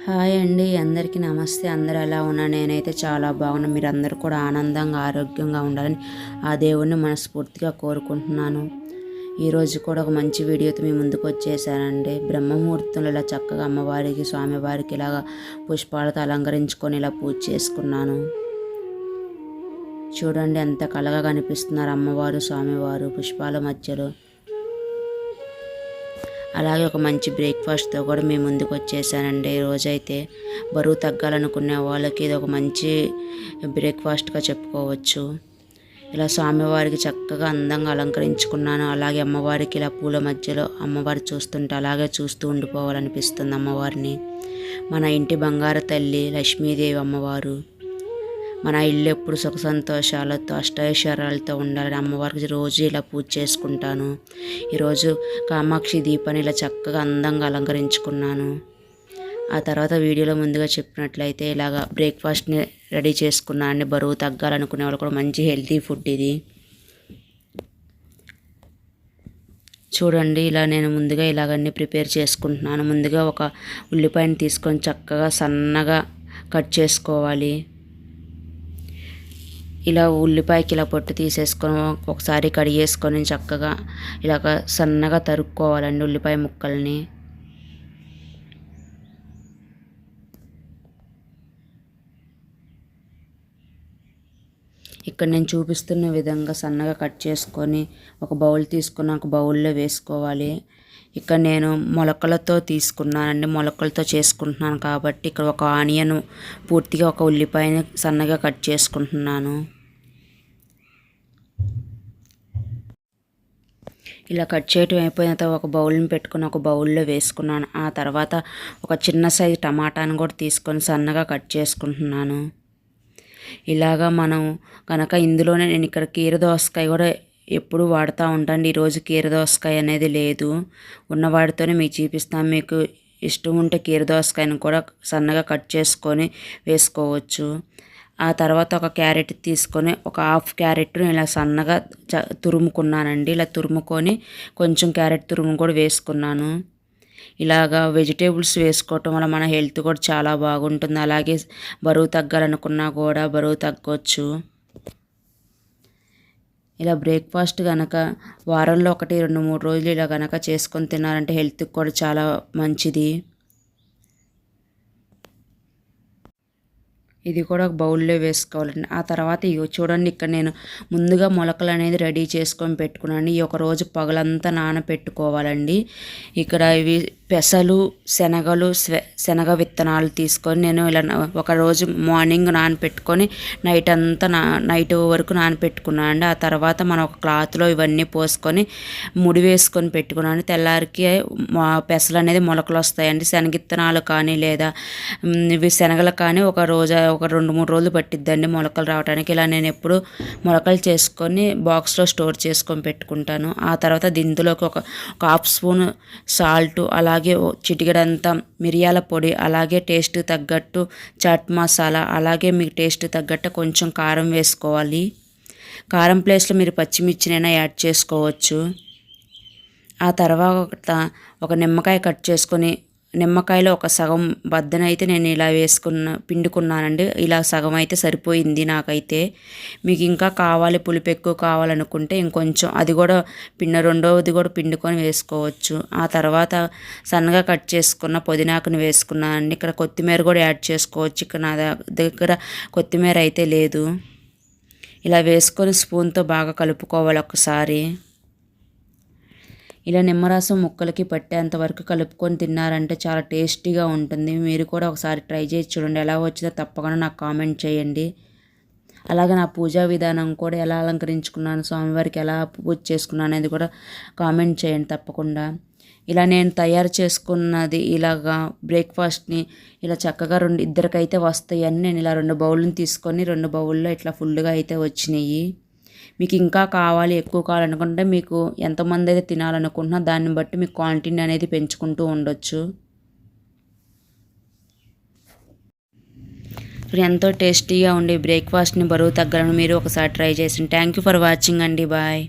Hi అండి, అందరికీ నమస్తే. అందరూ ఎలా ఉన్నారు? నేనైతే చాలా బాగున్నా. మీరందరూ కూడా ఆనందంగా ఆరోగ్యంగా ఉండాలని ఆ దేవుణ్ణి మనస్ఫూర్తిగా కోరుకుంటున్నాను. ఈరోజు కూడా ఒక మంచి వీడియోతో మీ ముందుకు వచ్చేసానండి. బ్రహ్మముహూర్తంలో ఇలా చక్కగా అమ్మవారికి స్వామివారికి ఇలాగా పుష్పాలతో అలంకరించుకొని ఇలా పూజ చేసుకున్నాను. చూడండి ఎంత కళగా కనిపిస్తున్నారు అమ్మవారు స్వామివారు పుష్పాల మధ్యలో. అలాగే ఒక మంచి బ్రేక్ఫాస్ట్తో కూడా మేము ముందుకు వచ్చేసానండి. రోజైతే బరువు తగ్గాలనుకునే వాళ్ళకి ఇది ఒక మంచి బ్రేక్ఫాస్ట్గా చెప్పుకోవచ్చు. ఇలా స్వామివారికి చక్కగా అందంగా అలంకరించుకున్నాను. అలాగే అమ్మవారికి ఇలా పూల మధ్యలో అమ్మవారు చూస్తుంటే అలాగే చూస్తూ ఉండిపోవాలనిపిస్తుంది అమ్మవారిని. మన ఇంటి బంగారు తల్లి లక్ష్మీదేవి అమ్మవారు. మన ఇల్లు ఎప్పుడు సుఖ సంతోషాలతో అష్టైశ్వర్యాలతో ఉండాలని అమ్మవారికి రోజు ఇలా పూజ చేసుకుంటాను. ఈరోజు కామాక్షి దీపాన్ని ఇలా చక్కగా అందంగా అలంకరించుకున్నాను. ఆ తర్వాత వీడియోలో ముందుగా చెప్పినట్లయితే ఇలాగ బ్రేక్ఫాస్ట్ని రెడీ చేసుకున్నాను అండి. బరువు తగ్గాలనుకునే వాళ్ళు కూడా మంచి హెల్తీ ఫుడ్ ఇది. చూడండి ఇలా నేను ముందుగా ఇలాగన్నీ ప్రిపేర్ చేసుకుంటున్నాను. ముందుగా ఒక ఉల్లిపాయని తీసుకొని చక్కగా సన్నగా కట్ చేసుకోవాలి. ఇలా ఉల్లిపాయకి ఇలా పొట్టు తీసేసుకొని ఒకసారి కడిగేసుకొని చక్కగా ఇలాగ సన్నగా తరుక్కోవాలండి ఉల్లిపాయ ముక్కల్ని. ఇక్కడ నేను చూపిస్తున్న విధంగా సన్నగా కట్ చేసుకొని ఒక బౌల్ తీసుకుని ఒక బౌల్లో వేసుకోవాలి. ఇక్కడ నేను మొలకలతో తీసుకున్నానండి, మొలకలతో చేసుకుంటున్నాను కాబట్టి ఇక్కడ ఒక ఆనియన్ పూర్తిగా ఒక ఉల్లిపాయని సన్నగా కట్ చేసుకుంటున్నాను. ఇలా కట్ చేయటం అయిపోయిన తర్వాత ఒక బౌల్ని పెట్టుకుని ఒక బౌల్లో వేసుకున్నాను. ఆ తర్వాత ఒక చిన్న సైజు టమాటాను కూడా తీసుకొని సన్నగా కట్ చేసుకుంటున్నాను. ఇలాగా మనం కనుక ఇందులోనే నేను ఇక్కడ కీర దోసకాయ కూడా ఎప్పుడు వాడుతూ ఉంటాను. ఈరోజు కీర దోసకాయ అనేది లేదు, ఉన్నవాడితోనే మీకు చూపిస్తాను. మీకు ఇష్టం ఉంటే కీర దోసకాయను కూడా సన్నగా కట్ చేసుకొని వేసుకోవచ్చు. ఆ తర్వాత ఒక క్యారెట్ తీసుకొని ఒక హాఫ్ క్యారెట్ను ఇలా సన్నగా తురుముకున్నానండి. ఇలా తురుముకొని కొంచెం క్యారెట్ తురుము కూడా వేసుకున్నాను. ఇలాగా వెజిటేబుల్స్ వేసుకోవటం వల్ల మన హెల్త్ కూడా చాలా బాగుంటుంది. అలాగే బరువు తగ్గాలనుకున్నా కూడా బరువు తగ్గొచ్చు. ఇలా బ్రేక్ఫాస్ట్ కనుక వారంలో 1, 2, 3 రోజులు ఇలా కనుక చేసుకొని తిన్నారంటే హెల్త్కి కూడా చాలా మంచిది. ఇది కూడా ఒక బౌల్లో వేసుకోవాలండి. ఆ తర్వాత ఇవి చూడండి, ఇక్కడ నేను ముందుగా మొలకలు అనేది రెడీ చేసుకొని పెట్టుకున్నాను. ఈ ఒక రోజు పగలంతా నానపెట్టుకోవాలండి. ఇక్కడ ఇవి పెసలు, శనగలు, శనగ విత్తనాలు తీసుకొని నేను ఇలా ఒక రోజు మార్నింగ్ నానపెట్టుకొని నైట్ వరకు నానపెట్టుకున్నాను అండి. ఆ తర్వాత మనం ఒక క్లాత్లో ఇవన్నీ పోసుకొని ముడి వేసుకొని పెట్టుకున్నాను. తెల్లారికి పెసలు అనేది మొలకలు వస్తాయండి. శనగిత్తనాలు కానీ లేదా ఇవి శనగలు కానీ ఒక 2-3 రోజులు పట్టిద్దండి మొలకలు రావడానికి. ఇలా నేను ఎప్పుడు మొలకలు చేసుకొని బాక్స్లో స్టోర్ చేసుకొని పెట్టుకుంటాను. ఆ తర్వాత దీంట్లోకి ఒక హాఫ్ స్పూన్ సాల్ట్, అలాగే చిటికెడంతా మిరియాల పొడి, అలాగే టేస్ట్ తగ్గట్టు చాట్ మసాలా, అలాగే మీకు టేస్ట్ తగ్గట్టు కొంచెం కారం వేసుకోవాలి. కారం ప్లేస్లో మీరు పచ్చిమిర్చినైనా యాడ్ చేసుకోవచ్చు. ఆ తర్వాత ఒక నిమ్మకాయ కట్ చేసుకొని నిమ్మకాయలో ఒక సగం బద్దనైతే నేను ఇలా పిండుకున్నానండి. ఇలా సగం అయితే సరిపోయింది నాకైతే. మీకు ఇంకా కావాలి, పులుపు ఎక్కువ కావాలనుకుంటే ఇంకొంచెం అది కూడా రెండవది కూడా పిండుకొని వేసుకోవచ్చు. ఆ తర్వాత సన్నగా కట్ చేసుకున్న పుదీనాకుని వేసుకున్నానండి. ఇక్కడ కొత్తిమీర కూడా యాడ్ చేసుకోవచ్చు. ఇక్కడ నా దగ్గర కొత్తిమీర అయితే లేదు. ఇలా వేసుకొని స్పూన్తో బాగా కలుపుకోవాలి ఒకసారి. ఇలా నిమ్మరసం ముక్కలకి పట్టేంత వరకు కలుపుకొని తిన్నారంటే చాలా టేస్టీగా ఉంటుంది. మీరు కూడా ఒకసారి ట్రై చేసి చూడండి. ఎలా వచ్చిందో తప్పకుండా నాకు కామెంట్ చేయండి. అలాగే నా పూజా విధానం కూడా ఎలా అలంకరించుకున్నాను, స్వామివారికి ఎలా పూజ చేసుకున్నాను అనేది కూడా కామెంట్ చేయండి తప్పకుండా. ఇలా నేను తయారు చేసుకున్నది ఇలాగా బ్రేక్ఫాస్ట్ని ఇలా చక్కగా ఇద్దరికైతే వస్తాయి అని నేను ఇలా 2 బౌల్ని తీసుకొని 2 బౌల్లో ఇట్లా ఫుల్గా అయితే వచ్చినాయి. మీకు ఇంకా కావాలి, ఎక్కువ కావాలనుకుంటే మీకు ఎంతమంది అయితే తినాలనుకుంటున్నా దాన్ని బట్టి మీకు క్వాంటిటీ అనేది పెంచుకుంటూ ఉండొచ్చు. ఎంతో టేస్టీగా ఉండే బ్రేక్ఫాస్ట్ని బరువు తగ్గాలని మీరు ఒకసారి ట్రై చేసి. థ్యాంక్ యూ ఫర్ వాచింగ్ అండి. బాయ్.